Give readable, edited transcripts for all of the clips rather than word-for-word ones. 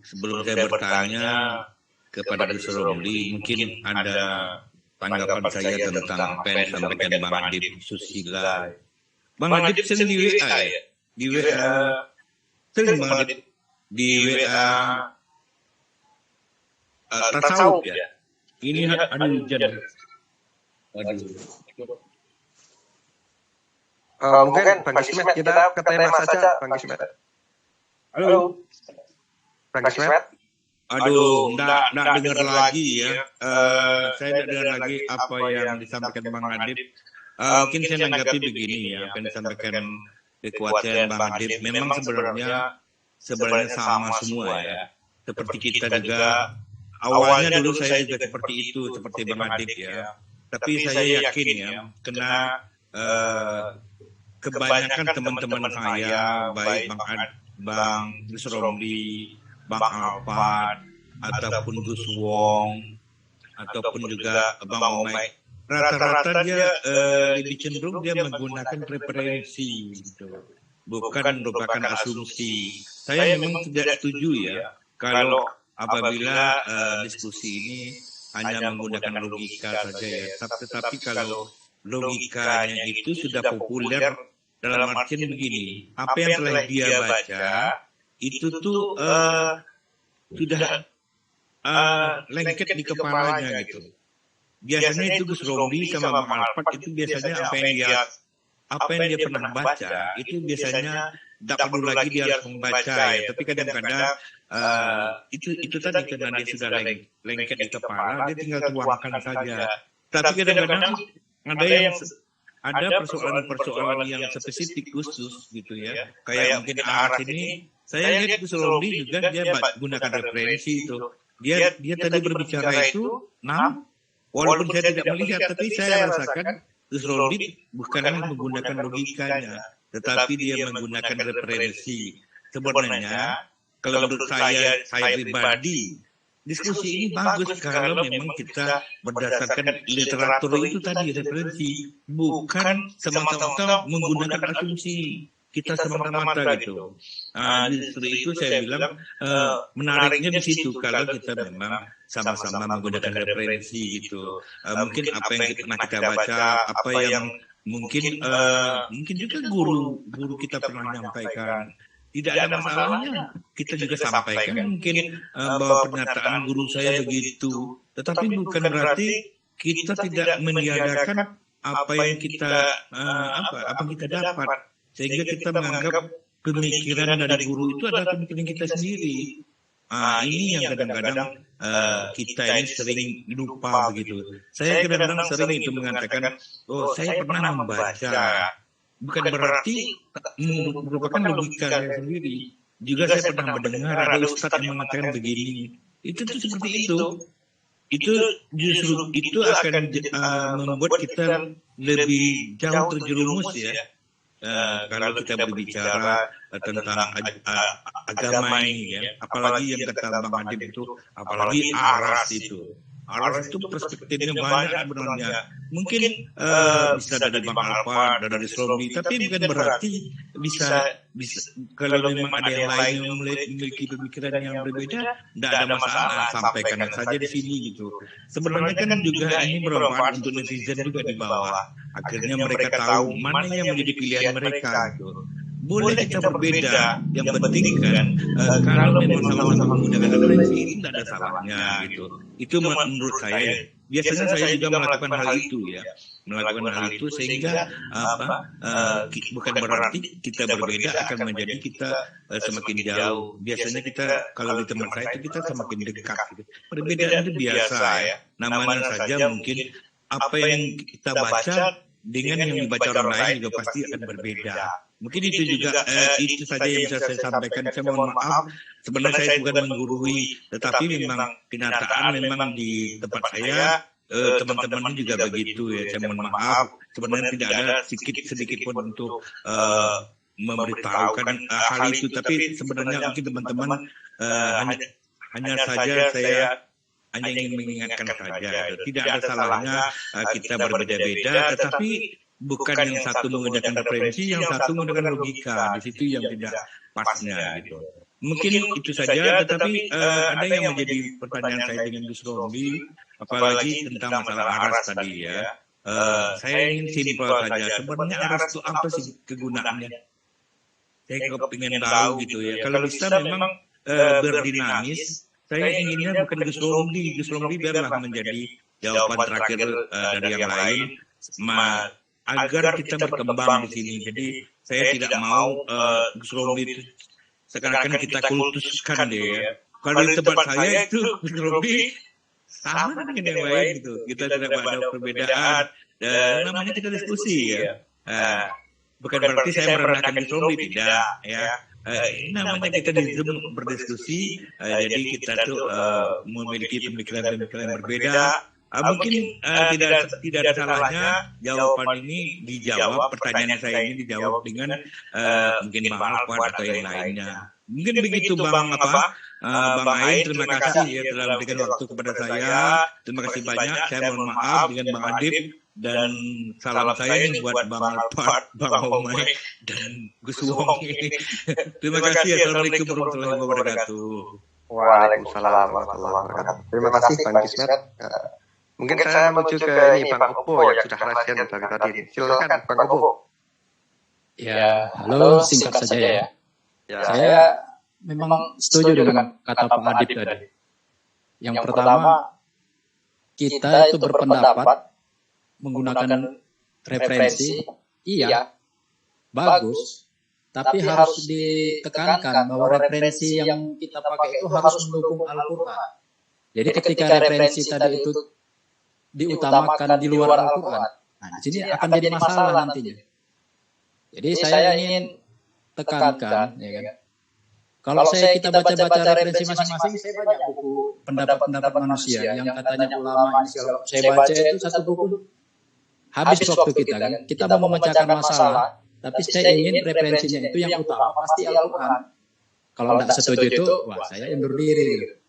sebelum saya bertanya kepada Gus Romli, mungkin ada tanggapan saya tentang apa yang disampaikan Bang Adib Susila. Bang Adib sering di WA ya? Di WA, sering Bang Adib di WA tasawuf ya? Ini ada hujan. Mungkin Bang Kismet, kita ke tema saja, Bang Kismet. Halo, Bang Kismet. Aduh, enggak dengar lagi ya. Saya tidak dengar lagi apa yang disampaikan Bang Adib. Mungkin saya menanggapi begini ya, apa yang disampaikan kekuatan Bang Adib. Memang sebenarnya sama semua ya. Seperti kita juga, awalnya dulu saya juga seperti itu, seperti Bang Adib ya. Tapi saya yakin ya, kena kebanyakan teman-teman saya, baik Bang Gus Romli, Bang Alfat, ataupun Gus Wong, ataupun juga Bang Omai, rata-rata dia lebih cenderung dia menggunakan referensi, gitu. Bukan merupakan asumsi. Saya memang tidak setuju ya kalau apabila diskusi ini hanya menggunakan logika saja ya. Tetapi kalau logikanya itu sudah populer dalam artian begini, apa yang telah dia baca itu tuh sudah lengket di kepalanya gitu. Biasanya itu Gus Romli sama Bang Alfat itu biasanya apa yang dia pernah baca itu biasanya tidak perlu lagi dia harus membaca ya. Tapi kadang-kadang itu tadi karena dia sudah lengket di kepala, dia tinggal tuangkan saja. Tapi kadang-kadang ada persoalan-persoalan yang spesifik khusus gitu ya. Kayak mungkin arah ini, saya lihat Gus Romli juga dia gunakan referensi itu. Dia tadi berbicara itu, walaupun saya tidak melihat, tapi saya rasakan Gus Romli bukanlah menggunakan logikanya, tetapi dia menggunakan referensi. Sebenarnya, kalau menurut saya pribadi, diskusi ini bagus kalau memang kita berdasarkan literatur itu tadi, referensi, bukan semata-mata menggunakan asumsi kita semata-mata gitu. Justru itu saya bilang menariknya di situ kalau kita memang sama-sama menggunakan referensi gitu. Mungkin apa yang pernah kita baca, apa yang mungkin juga guru kita pernah menyampaikan. Tidak ada masalahnya, kita juga sampaikan mungkin bahwa pernyataan guru saya begitu, tetapi bukan berarti kita tidak meniadakan apa yang kita dapat, sehingga kita menganggap pemikiran dari guru itu adalah pemikiran kita sendiri. Ini yang kadang-kadang kita ini sering lupa begitu. Saya kadang-kadang sering itu mengatakan, saya pernah membaca. Bukan berarti merupakan logika saya sendiri. Juga saya pernah mendengar ada ustadz yang mengatakan begini. Itu seperti itu. Itu justru itu akan membuat kita lebih jauh terjerumus ya. Kalau kita berbicara tentang agama ini ya. Apalagi yang kata Bang Adib itu, apalagi aras itu. Aras itu perspektifnya banyak sebenarnya. Mungkin bisa dari Bang Alfat, dari Romli, tapi bukan berarti bisa kalau memang ada yang lain yang memiliki pemikiran yang berbeda, tidak ada masalah, sampaikan saja di sini gitu. Sebenarnya kan juga ini bermanfaat untuk netizen juga di bawah. Akhirnya mereka tahu mana yang menjadi pilihan mereka gitu. Boleh kita berbeda, yang penting kan kalau memang sama-sama menggunakan referensi itu tidak ada salahnya gitu. Itu menurut saya. Biasanya saya juga melakukan hal itu ya, melakukan hal itu sehingga bukan berarti kita berbeda akan menjadi kita semakin jauh. Biasanya kita kalau di teman saya itu kita semakin dekat. Gitu. Perbedaan itu biasa ya. Namanya saja mungkin apa yang kita baca dengan yang dibaca orang lain juga pasti akan berbeda. Mungkin itu juga itu saja yang bisa saya sampaikan. Saya mohon maaf, sebenarnya saya bukan menggurui, tetapi memang kenyataan memang di tempat saya teman-teman juga begitu ya. Saya mohon maaf, sebenarnya tidak ada sedikit pun untuk memberitahukan hal itu, tapi sebenarnya mungkin teman-teman hanya saja saya hanya ingin mengingatkan saja. Tidak ada salahnya kita berbeda-beda, tetapi bukan yang satu menggunakan referensi, yang satu menggunakan logika. Di situ yang tidak pasnya gitu. Mungkin itu saja, tetapi ada yang menjadi pertanyaan saya dengan Gus Romli, apalagi tentang masalah aras tadi ya. Saya ingin simpel saja, sebenarnya aras itu apa sih kegunaannya? Saya kepingin tahu gitu ya. Kalau bisa memang berdinamis, saya inginnya bukan Gus Romli biarlah menjadi jawaban terakhir dari yang lain, agar kita berkembang di sini. Jadi saya tidak mau Gus Romli itu sekarang kita kultuskan deh ya. Kalau di tempat saya itu Gus Romli sama dengan yang lain gitu. Kita tidak ada perbedaan. Dan namanya kita diskusi ya. Bukan berarti saya merendahkan Gus Romli, tidak ya. Ini namanya kita di Zoom berdiskusi. Jadi kita tuh memiliki pemikiran-pemikiran berbeda. Mungkin tidak ada salahnya jawaban ini dijawab, pertanyaan saya ini dijawab dengan mungkin Bang Alfat atau yang lainnya. Mungkin begitu Bang Ain, terima kasih ya telah memberikan waktu kepada saya. Terima kasih banyak. Saya mohon maaf dengan Bang Adib, dan salam saya ini buat Bang Alfat, Bang Omai, dan Gus Wong ini. Terima kasih. Assalamualaikum warahmatullahi wabarakatuh. Waalaikumsalam warahmatullahi wabarakatuh. Terima kasih Bang Kismet. Mungkin saya menuju ke ini Bang Opo yang sudah rahasia dari tadi. Silakan Bang Opo. Ya, halo, singkat saja ya. Saya memang setuju dengan kata Pak Adib tadi. Yang pertama, kita itu berpendapat menggunakan referensi, iya, bagus, tapi harus ditekankan bahwa referensi yang kita pakai itu harus mendukung Al-Quran. Jadi ketika referensi tadi itu diutamakan di luar Al-Quran, nah di sini akan jadi masalah nantinya. Jadi saya ingin tekankan, ya kan? Kalau kita baca-baca referensi masing-masing, saya banyak buku pendapat-pendapat manusia yang katanya ulama ini segala. Saya baca itu satu buku, habis waktu kita kan. Kita mau memecahkan masalah, tapi saya ingin referensinya itu yang utama pasti Al-Quran. Kalau tidak setuju itu, wah saya undur diri. Gitu.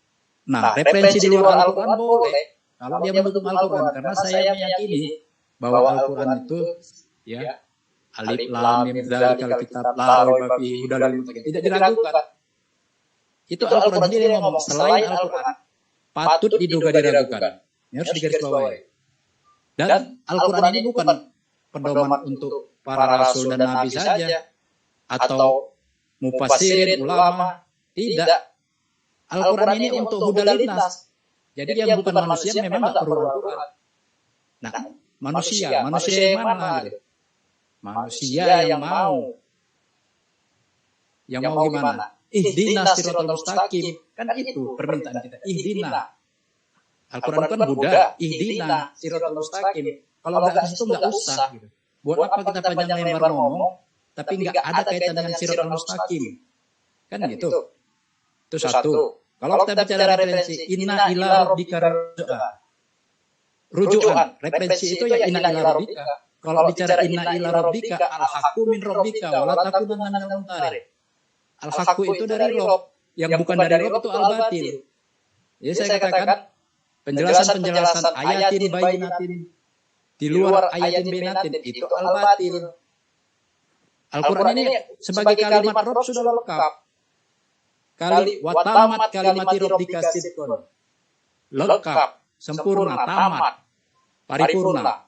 Nah, referensi di luar Al-Quran boleh. Kalau dia mendukung Al-Quran, karena saya meyakini bahwa Al-Quran itu ya alif lam mim dzalikal kitab la raiba fihi hudal lil muttaqin, tidak diragukan. Itu Al-Quran sendiri yang ngomong, selain Al-Quran patut diduga diragukan. Ini harus digarisbawahi. Dan Al-Quran ini bukan pedoman untuk para rasul dan nabi saja atau mufassirin ulama, tidak. Al-Quran ini untuk hudal linnas. Jadi yang bukan manusia memang tidak perlu Al-Quran. Nah, manusia yang mana? Gitu? Manusia yang mau gimana? Ihdinas siratal mustaqim. Kan itu permintaan kita. Ihdina. Al-Quran kan Buddha. Ihdina siratal mustaqim. Kalau nggak ke situ nggak usah. Gitu. Buat apa kita panjang lebar ngomong, tapi nggak ada kaitan dengan siratal mustaqim. Kan gitu. Itu satu. Kalau kita bicara referensi, inna ila rabbika rujukan. Referensi itu ya inna ila rabbika. Kalau bicara inna ila rabbika, al-haqqu min rabbika wa la takunanna minal mumtarin. Al-haqqu itu dari Rob, yang bukan dari Rob itu al-batil. Jadi saya katakan penjelasan ayatin bayinatin di luar ayatin bayinatin itu al-batil. Al-Quran ini sebagai kalimat Rob sudah lengkap. Watamat kalimati rabbika sidqon. Lengkap, sempurna, tamat, paripurna.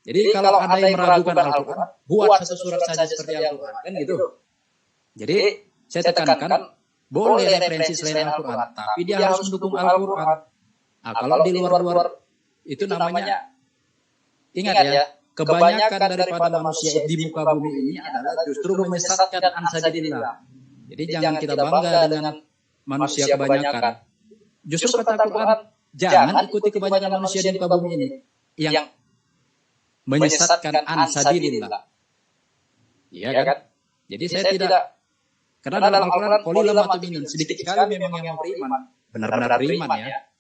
Jadi kalau ada yang meragukan Al-Quran, buat satu surat saja seperti Al-Quran, kan gitu. Jadi saya tekankan, boleh referensi selain Al-Quran, tapi dia harus mendukung Al-Quran. Nah, kalau di luar-luar itu namanya, ingat ya, kebanyakan daripada manusia di muka bumi ini adalah justru menyesatkan ansajidillah. Jadi jangan kita bangga dengan manusia kebanyakan. Justru kata Al-Quran, jangan ikuti kebanyakan manusia di muka bumi ini yang menyesatkan ansabilillah. Iya kan? Jadi saya tidak, karena dalam Al-Quran qalilan ma tu'minun, sedikit sekali memang yang beriman, benar-benar beriman ya.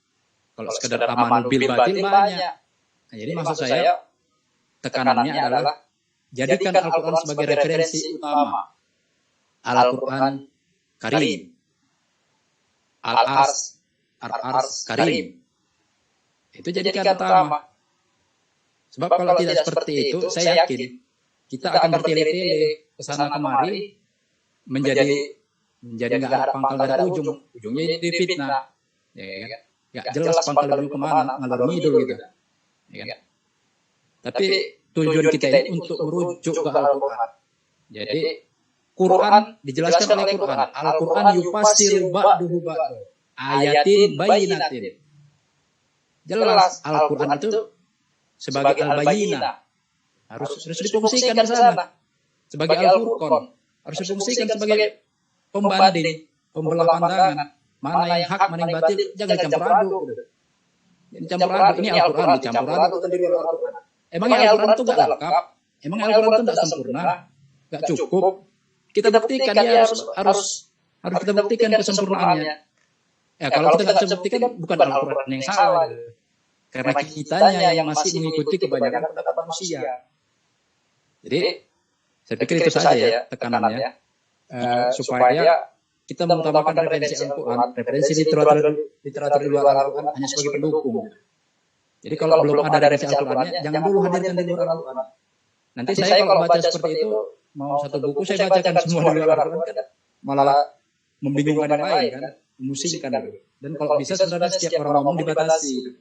Kalau sekedar amanu bil batil banyak. Nah, jadi maksud saya tekanannya adalah jadikan Al-Quran sebagai referensi utama. Al-Quran Karim, Al-Ars Karim. Itu jadikan utama. Sebab kalau tidak seperti itu, saya yakin kita akan bertele-tele kesana kemari menjadi menjadi nggak ada pangkal, nggak ada ujung, ujungnya jadi fitnah, ya kan? Nggak jelas pangkal ujung kemana, ngalor ngidul gitu, ya kan? Tapi tujuan kita ini untuk merujuk ke Al-Quran. Jadi Quran dijelaskan oleh Quran. Al-Quran yufassiru ba'duhu ba'du ayatin bayyinatin. Jelas Al-Quran itu sebagai al-bayyinah harus difungsikan ke sana. Sebagai Al-Furqan harus difungsikan sebagai pembanding, pembelah pandangan, mana yang hak, mana yang batil, jangan campur aduk. Jangan campur aduk. Ini Al-Quran dicampur aduk dengan Al-Quran. Emangnya Al-Quran itu nggak lengkap? Emangnya Al-Quran itu nggak sempurna? Nggak cukup? Kita buktikan, dia harus kita buktikan kesempurnaannya. Ya kalau kita nggak bisa buktikan, bukan Al-Quran yang salah. Karena kitanya yang masih mengikuti kebanyakan pendapat manusia. Jadi saya pikir itu saja ya tekanannya, supaya kita mengutamakan referensi Al-Quran, referensi literatur di luar Al-Quran hanya sebagai pendukung. Jadi kalau belum ada referensi Al-Qurannya, jangan dulu hadirkan di luar Al-Quran. Nanti saya kalau baca seperti itu, mau satu buku saya bacakan semua di luar Al-Quran, kan malah membingungkan yang lain kan, memusingkan. Dan kalau bisa sebenarnya setiap orang ngomong dibatasi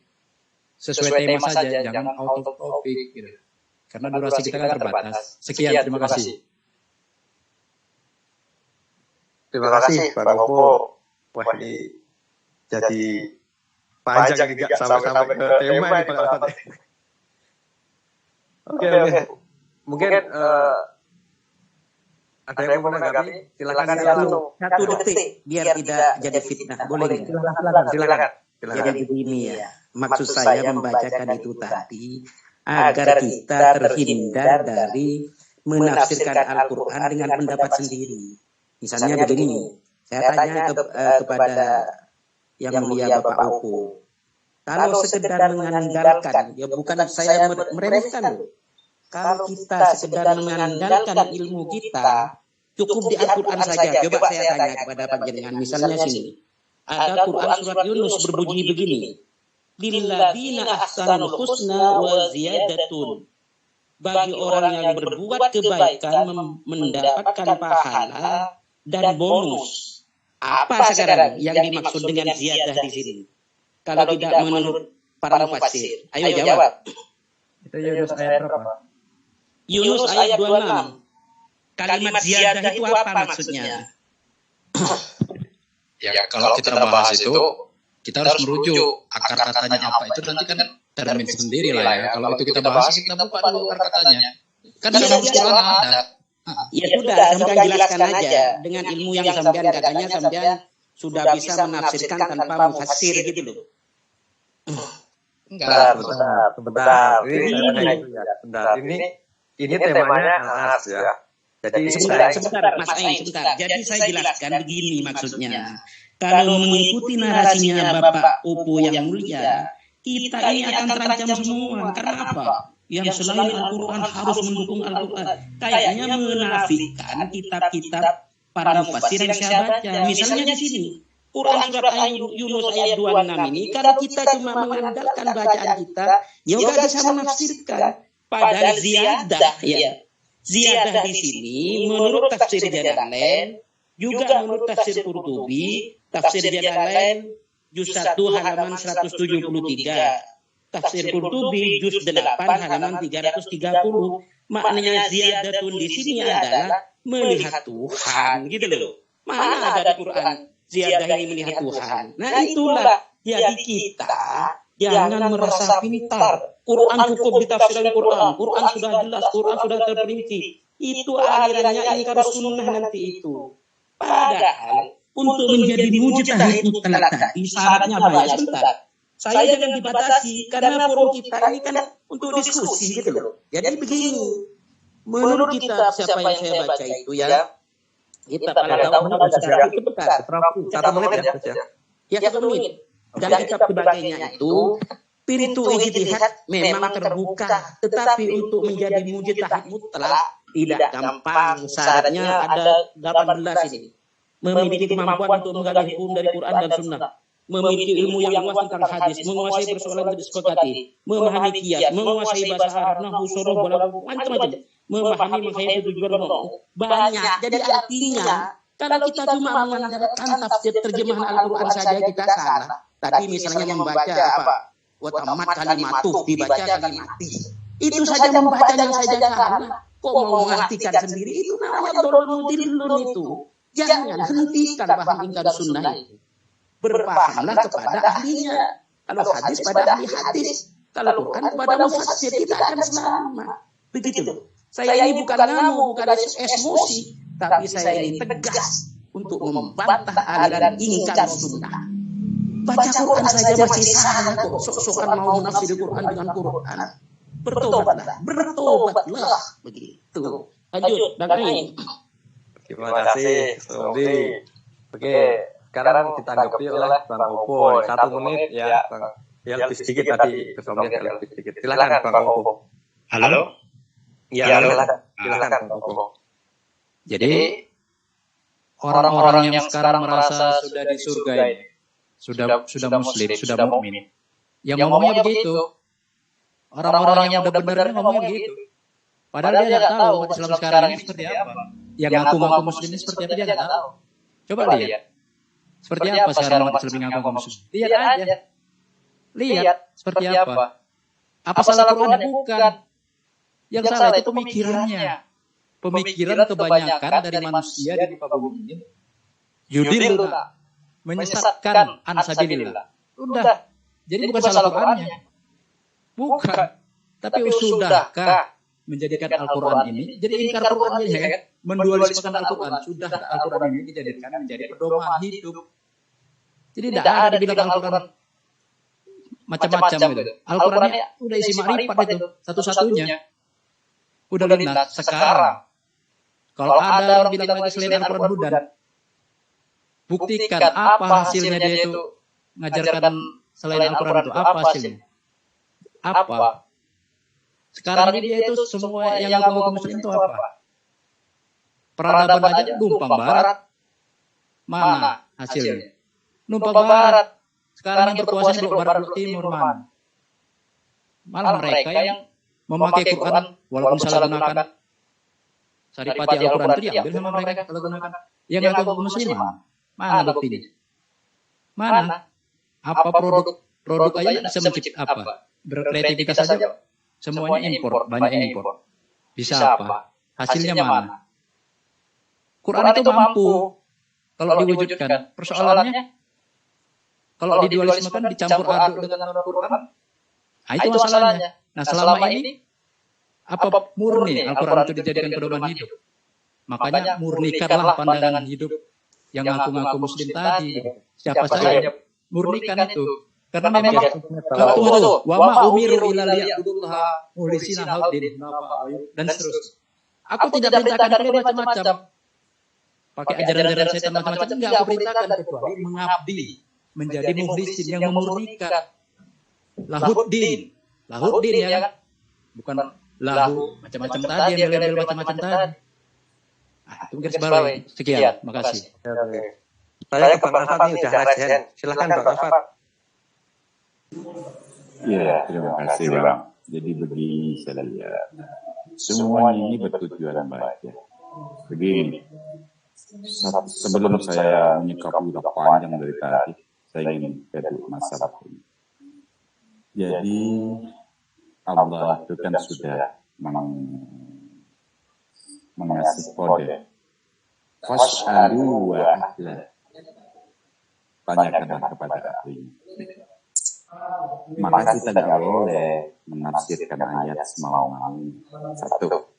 sesuai tema saja, jangan out of topic gitu. Karena durasi kita kan terbatas. Sekian, terima kasih. Terima kasih Pak Kopo. Wah, ini jadi panjang juga sampai ke tema ini Pak Alfat. Oke. Mungkin ada yang mau menanggapi? Silakan satu detik biar tidak jadi fitnah. Boleh nggak? Silakan. Jadi begini ya, maksud saya membacakan itu tadi agar kita terhindar dari menafsirkan Al-Quran dengan pendapat sendiri. Misalnya begini, saya tanya kepada yang mulia Bapak Opo, kalau sekedar mengandalkan, ya bukan saya meremehkan loh. Kalau kita sekedar mengandalkan ilmu kita, cukup di Al-Quran saja. Coba saya tanya kepada panjenengan, misalnya sini, ada Quran surat Yunus berbunyi begini, lilladzina ahsanul husna wa ziyadatun. Bagi orang yang berbuat kebaikan mendapatkan pahala dan bonus. Apa sekarang yang dimaksud dengan ziyadah di sini? Kalau tidak menurut para mufassir, ayo jawab. Itu Yunus ayat berapa? Yunus ayat 26. Kalimat ziyadah itu apa maksudnya? Ya kalau kita bahas itu, kita harus merujuk akar katanya apa itu, nanti kan termin sendiri lah ya. Kalau itu kita bahas, kita buka dulu akar katanya. Kan dalam Quran ada. Ya sudah, sampean jelaskan aja dengan ilmu yang sampean katanya sampean sudah bisa menafsirkan tanpa mufassir gitu loh. Sebentar. Ini temanya As ya. Jadi sebentar Mas Ain, sebentar. Jadi saya jelaskan begini maksudnya. Kalau mengikuti narasinya Bapak Opo yang mulia, kita ini akan terancam semua. Karena apa? Yang selain Al-Quran harus mendukung Al-Quran. Kayaknya menafikan kitab-kitab para mufassir yang saya baca. Misalnya di sini, Quran surat Yunus ayat 26 ini, kalau kita cuma mengandalkan bacaan kita, ya udah bisa menafsirkan. Padahal ziyadah, ya. Ziyadah di sini, menurut tafsir Jalalain, juga menurut tafsir Qurtubi, tafsir Jalalain, juz 1 halaman 173. Tafsir Qurtubi juz 8 halaman 330. Maknanya ziyadatun di sini adalah melihat Tuhan, gitu loh. Mana ada di Quran ziyadah ini melihat Tuhan? Nah itulah jadi kita jangan merasa pintar. Quran cukup ditafsirkan Quran. Quran sudah jelas, Quran sudah terperinci. Itu alirannya ingkar sunnah nanti itu. Padahal untuk menjadi mujtahid mutlak tadi syaratnya banyak. Sebentar. Saya jangan dibatasi karena forum kita ini kan untuk diskusi gitu loh. Jadi begini, menurut kitab siapa yang saya baca itu ya, kita pada tahu sejarah itu benar. 1 menit ya. Ya 1 menit. Dan kitab sebagainya itu pintu ijtihad memang terbuka, tetapi untuk menjadi mujtahid mutlak tidak gampang. Syaratnya ada 18 ini. Memiliki kemampuan untuk menggali hukum dari Quran dan Sunnah, memiliki ilmu yang luas tentang hadis, menguasai persoalan yang disepakati, memahami qiyas, menguasai bahasa Arab, nahwu, soroh, balaghah, macam-macam, memahami menghayati tujuan banyak. Jadi artinya Kalau kita cuma mengandalkan tafsir terjemahan Al-Quran saja kita salah. Tadi misalnya membaca apa? Wa tamat kalimatuh, dibaca kalimati. Itu saja membacanya saja salah. Kok mau mengartikan sendiri? Itu namanya dolul mudillun itu. Jangan hentikan paham ingkar sunnah itu. Berpahamlah kepada ahlinya. Kalau hadis pada ahli hadis. Kalau Quran kepada mufassir, kita akan selamat. Begitu. Saya ini bukan ngamuk, bukan emosi. Tapi saya ini tegas untuk membantah aliran ingkar sunnah. Baca Quran saja masih salah kok. Sok-sokan mau menafsir Quran dengan Quran. Bertobatlah. Begitu. Lanjut, Bang Ain. Terima kasih, Sobri. Oke, sekarang ditanggapi oleh Bang Opo. 1 menit ya, Bang. Ya lebih sedikit tadi, Sobri lebih sedikit. Silakan Bang Opo. Halo? Ya, silakan Bang Opo. Jadi orang-orang yang sekarang merasa sudah di surga ini, sudah muslim, sudah mukmin, yang ngomongnya begitu. Orang-orang yang udah benar ngomongnya begitu. Padahal dia nggak tahu umat Islam sekarang ini seperti apa. Yang ngaku-ngaku muslim ini seperti apa dia nggak tahu. Coba lihat. Seperti apa sekarang umat Islam yang ngaku muslim? Lihat aja. Lihat seperti apa. Apa salah Qurannya? Bukan. Yang salah itu pemikirannya. Pemikiran kebanyakan dari manusia di muka bumi ini. Yudiluna, menyesatkan an sabilillah. Udah. Jadi bukan salah Qurannya. Bukan. Tapi sudahkah menjadikan Al-Quran ini jadi ingkar Qurannya ya kan? Mendualismekan Al-Quran. Sudah Al-Quran ini dijadikan menjadi pedoman hidup. Jadi tidak ada dibilang Al-Quran macam-macam gitu. Al-Qurannya udah isi makrifat itu satu-satunya. Udah lintas sekarang. Kalau ada orang bilang lagi selain Al-Quran hudan, buktikan apa hasilnya dia itu ngajarkan selain Al-Quran itu. Apa hasilnya? Apa? Sekarang ini dia itu semua yang ngaku muslim itu apa? Peradaban aja numpang barat. Mana hasilnya? Numpang barat. Sekarang yang berkuasa di blok barat, blok timur mana? Malah mereka yang memakai Quran walaupun salah gunakan. Saripati Al-Quran itu diambil sama mereka kalau gunakan. Yang ngaku muslim mana buktinya? Mana? Apa produk aja bisa mencipta apa? Berkreativitas saja. Semuanya impor, banyak yang impor. Bisa apa? Hasilnya mana? Quran itu mampu kalau diwujudkan. Persoalannya kalau didualismekan dicampur aduk dengan Al-Quran. Nah, itu masalahnya. Nah, selama ini apa murni Al-Quran itu dijadikan pedoman hidup? Makanya murnikanlah pandangan hidup yang ngaku-ngaku muslim tadi. Siapa saja murnikan itu. Karena memang tunggu wa ma umiru illa liya'budullaha mukhlisina hauddin dan seterusnya. Aku tidak perintahkan kalian macam-macam. Pakai ajaran-ajaran setan macam-macam enggak aku perintahkan kecuali mengabdi, menjadi mukhlisin yang memurnikan. Lahuddin ya kan? Bukan lahu macam-macam tadi yang bel-bel macam-macam tadi. Ah, itu garis bawah. Sekian, makasih. Oke. Saya ke Bang Afat ini udah rahasia. Silakan Bang Afat. Iya, terima kasih Bang. Jadi begini saya lihat, semuanya ini bertujuan baik ya. Begini, sebelum saya menyikapi udah panjang dari tadi, saya ingin kedua masalah ini. Jadi Allah itu kan sudah mengasih kode. Fas'alu wa ahla. Tanyakanlah kepada ahli. Maka kita tidak boleh menafsirkan ayat semau-mau. Satu,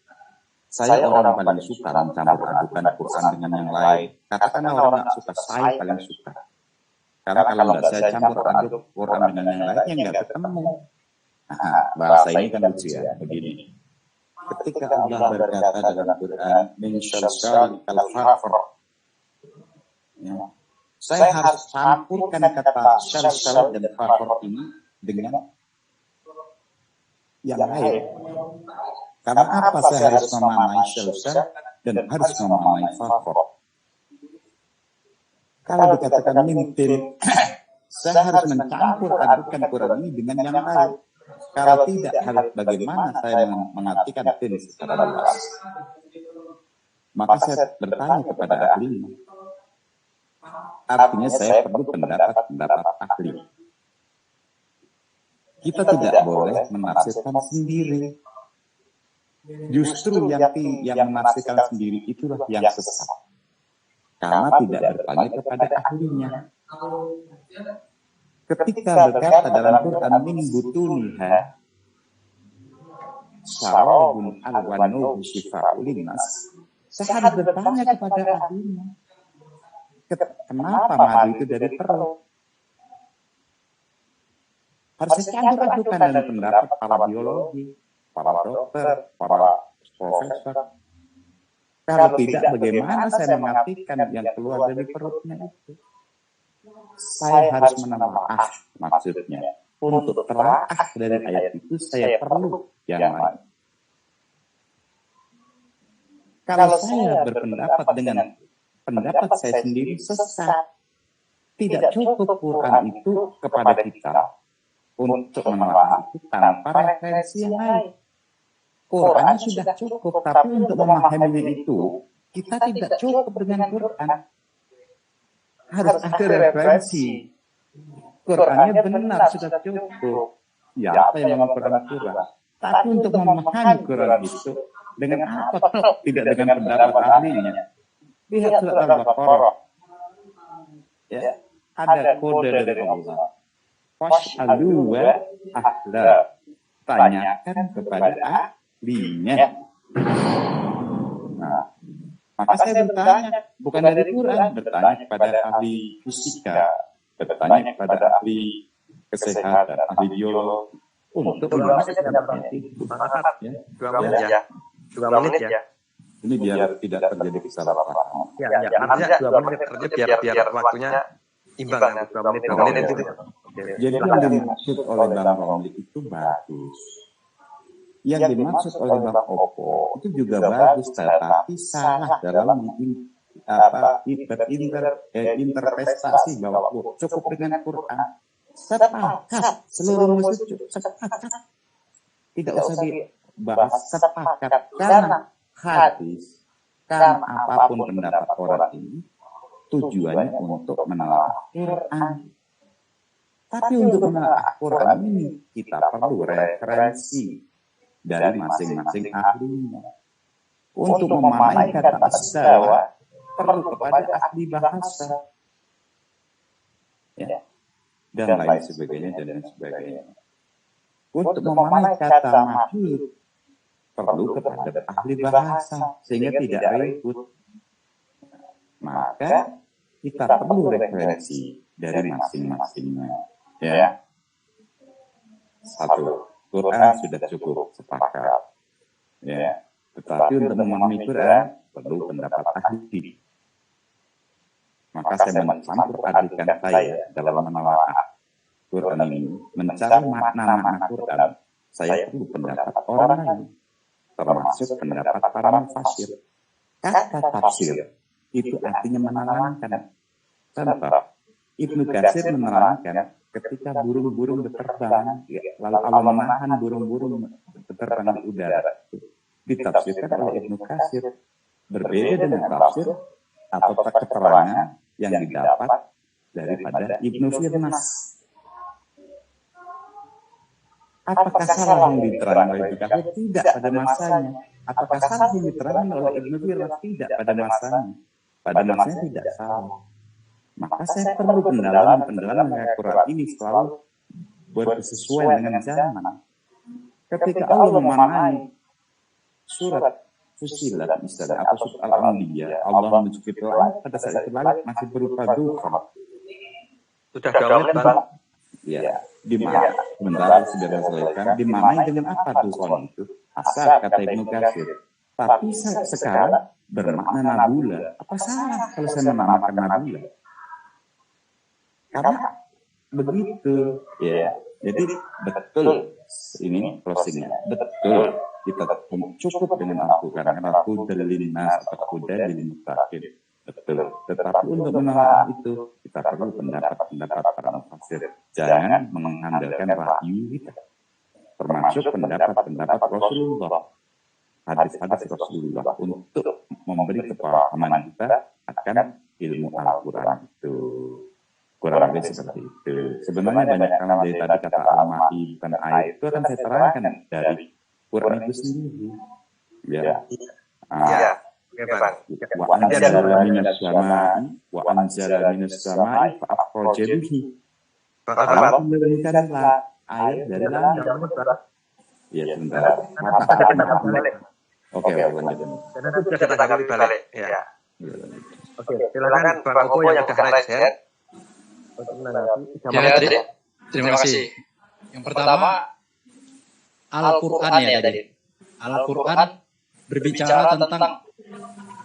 saya orang paling suka mencampur adukan Quran dengan yang lain. Katakanlah orang nggak suka, saya paling suka. Karena kalau nggak saya campur aduk Quran dengan yang lain, ya nggak ketemu. Nah, bahasa ini kan lucu ya, begini. Ketika Allah berkata dalam Quran, min syalsyal kal-fafr, ya, saya harus campurkan kata syalsyal dan fafr ini dengan yang lain. Karena apa saya harus memaknai syalsyal dan harus memaknai fafr? Kalau dikatakan mimpi, saya harus mencampur adukan Quran ini dengan yang lain. Kalau tidak, harus bagaimana saya mengartikan tin secara luas? maka saya bertanya kepada ahlinya. Artinya saya perlu pendapat ahli. Kita tidak boleh menafsirkan sendiri. Justru yang menafsirkan sendiri itulah yang sesat. Karena tidak bertanya kepada ahlinya. Ketika berkata dalam Quran min butuniha syarabun alwanu syifa'ul linnas, saya harus bertanya kepada ahlinya. Kenapa madu itu dari perut? Harus saya campur-adukan dengan pendapat para biologi, para dokter, para profesor. Kalau tidak, bagaimana saya mengartikan yang keluar dari perutnya itu? Saya harus menelaah maksudnya. Untuk telaah dari ayat itu, saya perlu yang lain. Kalau saya berpendapat dengan pendapat saya sendiri sesat, tidak cukup Quran itu kepada kita untuk menelaah itu tanpa referensi yang lain. Quran sudah cukup, tapi untuk memahami itu kita tidak cukup dengan Quran. Harus ada referensi. Qurannya benar sudah cukup. Ya, apa yang mengumpulkan Quran? Tapi untuk memahami Quran itu dengan apa? Tidak dengan pendapat ahlinya. Lihat surat Al-Baqarah. Ya, ada kode dari Allah. Fas'alu wa ahla. Tanyakan kepada ahlinya. Nah, maka saya bertanya, bukan dari Quran, bertanya kepada ahli fisika, bertanya kepada ahli kesehatan, ahli biologi, untuk mengerti. Ya. 2 menit ya. Ini biar tidak terjadi kesalahpahaman. Ya, artinya 2 menit kerja biar waktunya imbang. 2 menit itu. Jadi yang dimaksud oleh Bang Romli itu bagus. Yang dimaksud oleh Bang Opo itu juga bagus, tetapi salah dalam interpretasi bahwa cukup dengan Quran. Sepakat, seluruh muslim sepakat. Tidak usah dibahas, sepakat. Karena hadis, karena apapun pendapat orang ini, tujuannya untuk menelaah Quran. Tapi untuk menelaah Quran ini, kita perlu referensi dari masing-masing ahlinya. Untuk memahami kata istawa, perlu kepada ahli bahasa. Ya. Dan lain sebagainya, dan sebagainya. Untuk memahami kata mahir, perlu kepada ahli bahasa, sehingga tidak ribut. Maka, kita perlu referensi dari masing-masingnya. Ya. Satu. Quran sudah cukup, sepakat. Ya. Tetapi untuk memahami Quran perlu pendapat ahli. Maka saya mencampur adukan saya dalam menelaah Quran ini, mencari makna-makna Quran. Saya perlu pendapat orang lain, termasuk pendapat para mufassir. Kata tafsir itu artinya menerangkan. Contoh, Ibnu Katsir menerangkan ketika burung-burung berterbang, lalu Allah menahan burung-burung berterbang di udara. Ditafsirkan oleh Ibnu Katsir. Berbeda dengan tafsir atau keterangan yang didapat daripada Ibnu Firnas. Apakah salah yang diterangkan oleh Ibnu Katsir? Tidak pada masanya. Apakah salah yang diterangkan oleh Ibnu Firnas? Tidak pada masanya. Pada masanya tidak salah. Maka saya perlu pendalaman Al-Quran ini selalu bersesuaian dengan zaman. Ketika Allah memanai surat Fusilat misalnya atau surat Al-Anbiya, Allah menunjukkan langit pada saat itu langit masih berupa dukhan. Sudah 2 menit, Bang. Ya, di mana? Sebentar sudah selesai. Dimanai dengan apa dukhan itu? Asal kata Ibnu Katsir. Tapi sekarang bermakna nabula. Apa salah kalau saya menamakan nabula? Karena begitu, ya. Jadi betul ini closingnya. Betul kita cukup dengan Al-Quran karena hudal linnas atau hudal lil muttaqin. Betul. Tetapi untuk menelaah itu kita perlu pendapat para mufassir. Jangan mengandalkan wahyu kita. Termasuk pendapat Rasulullah. hadis-hadis Rasulullah untuk memberi kepahaman kita akan ilmu Al-Quran itu. Kurang lebih seperti itu. Sebenarnya banyak hal dari tadi kata al-ma'i bukan air itu akan saya terangkan dari Quran itu sendiri. Ya. Oke, Bang. Wa anzala minas sama'i wa anzala minas sama'i fa akhraja bihi. Allah menurunkan air dari langit. Ya, sebentar. Oke, lanjut. Dan itu sudah kita tanggapi balik. Ya. Oke, silakan Bang Opo yang sudah raise hand. Ya, terima kasih. Yang pertama, Al-Quran ya tadi. Al-Quran berbicara tentang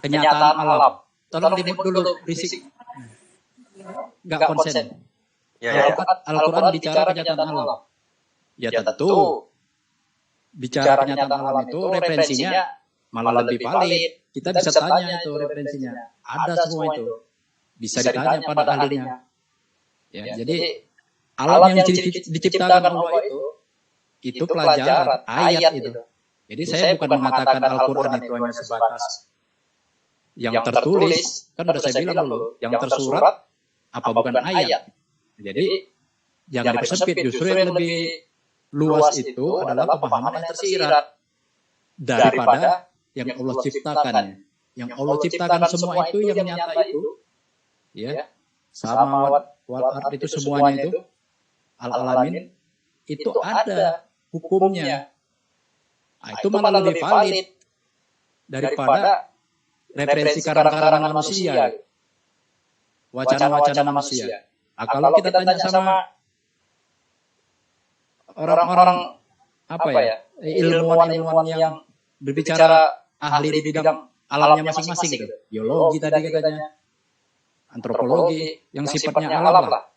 kenyataan alam. Tolong dimut dulu, berisik. Nggak konsen. Al-Quran bicara kenyataan alam. Ya tentu, bicara kenyataan alam itu referensinya malah lebih valid. Kita bisa tanya itu referensinya. Ada semua itu. Bisa ditanya pada ahlinya. Ya, jadi alam yang diciptakan Allah itu pelajaran, ayat itu. Jadi saya bukan mengatakan Al-Quran itu hanya sebatas yang tertulis, kan udah saya bilang dulu, yang tersurat apa bukan ayat. Jadi jangan dipersempit, justru yang lebih luas itu adalah pemahaman yang tersirat daripada yang Allah ciptakan. Yang Allah ciptakan semua itu yang nyata itu, ya, sama wal ard itu semuanya itu, al-alamin itu ada hukumnya. Nah, itu malah lebih valid daripada referensi karang-karangan manusia, wacana-wacana manusia. Nah, kalau kita tanya sama orang-orang ilmuwan-ilmuwan yang berbicara ahli di bidang alamnya masing-masing gitu, biologi tadi katanya, antropologi yang sifatnya alam lah,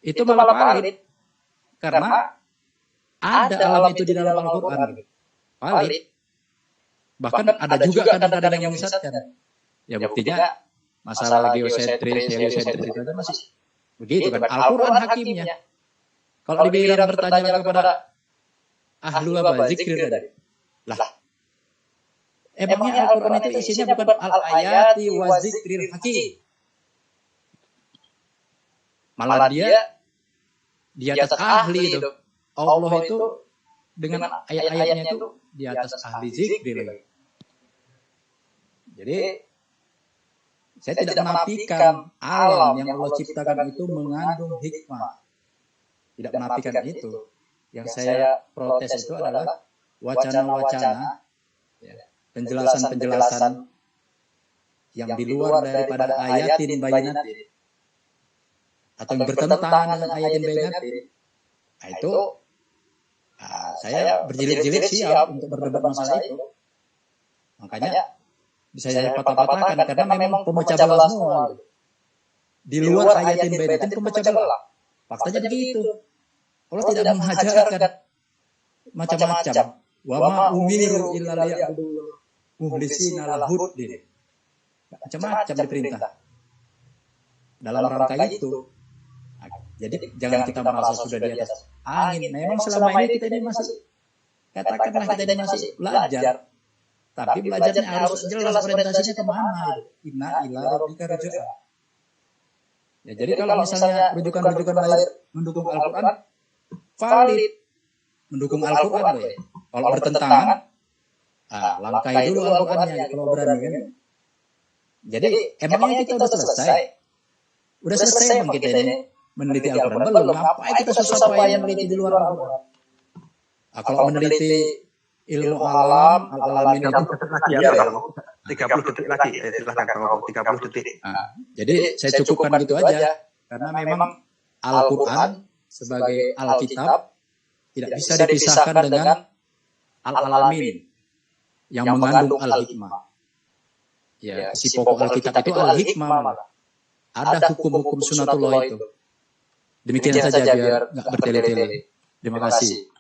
itu malah valid karena ada alam itu di dalam Al-Quran, valid. Bahkan ada juga kadang-kadang yang menyesatkan. Ya buktinya masalah geosentris, heliosentris itu kan masih begitu kan. Al-Quran hakimnya. Kalau dibilang bertanya kepada ahlul zikir tadi, lah, emangnya Al-Quran itu isinya bukan al-ayati wa zikril hakim. Malah dia di atas ahli itu. Allah itu dengan ayat-ayatnya itu di atas ahli zikir. Jadi saya tidak menafikan alam yang Allah ciptakan itu mengandung hikmah. Tidak menafikan itu. Yang saya protes itu adalah wacana-wacana, penjelasan-penjelasan yang di luar daripada ayatin bayinatin atau yang bertentangan dengan ayatin bayinatin. Nah, itu saya berjilid-jilid siap untuk berdebat masalah itu. Makanya bisa saya patah-patahkan karena memang pemecah belah semua. Di luar ayatin bayinatin pemecah belah. Faktanya begitu. Allah tidak mengajarkan macam-macam. Wa ma umiru illa liya'budu mukhlisina lahuddin. Macam-macam diperintah. Dalam rangka itu. Jadi jangan kita merasa sudah di atas angin. Memang selama ini kita ini masih, katakanlah kita ini masih belajar. Tapi belajarnya harus jelas orientasinya kemana. Inna ila rabbika rujua. Ya, jadi kalau misalnya rujukan-rujukan lain mendukung Al-Quran, valid. Mendukung Al-Quran loh ya. Kalau bertentangan, langkai dulu Al-Qurannya kalau berani kan. Jadi emangnya kita udah selesai? Udah selesai bang kita ini meneliti Al-Quran? Belum. Ngapain kita susah payah meneliti di luar Al-Quran? Kalau meneliti ilmu alam, al-alamin itu 30 detik lagi. Silahkan kalau 30 detik. Jadi saya cukupkan gitu aja. Karena memang Al-Quran sebagai Alkitab tidak bisa dipisahkan dengan al-alamin yang mengandung al-hikmah. Ya, si pokok Alkitab itu al-hikmah. Ada hukum-hukum sunatullah itu. Demikian saja biar nggak bertele-tele. Terima kasih.